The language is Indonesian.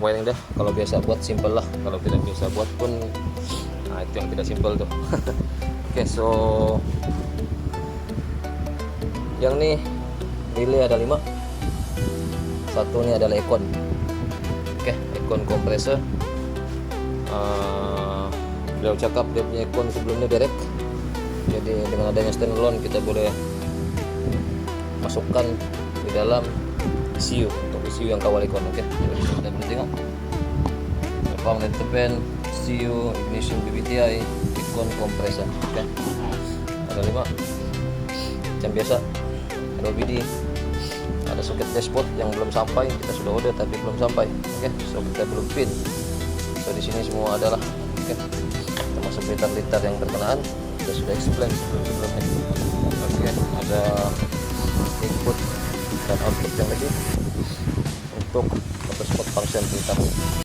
wiring deh. Kalau biasa buat simple lah, kalau tidak biasa buat pun nah itu yang tidak simple tuh. Oke, so yang nih relay ada 5, satu ini adalah Econ. Oke, Econ kompresor. Beliau cakap dia punya Econ sebelumnya direct, jadi dengan adanya standalone kita boleh masukkan di dalam ECU untuk ECU yang kawal Econ. Oke, kita boleh tengok power interpen, ECU, ignition BBTI, Econ kompresor. Oke, ada 5 macam biasa. Ada OBD, ada soket dashboard yang belum sampai, kita sudah order tapi belum sampai. Oke, so kita belum pin. So di sini semua adalah oke, termasuk liter-liter yang berkenaan kita sudah explain sebelumnya. Oke, ada input dan output yang lagi untuk motorsport function liter.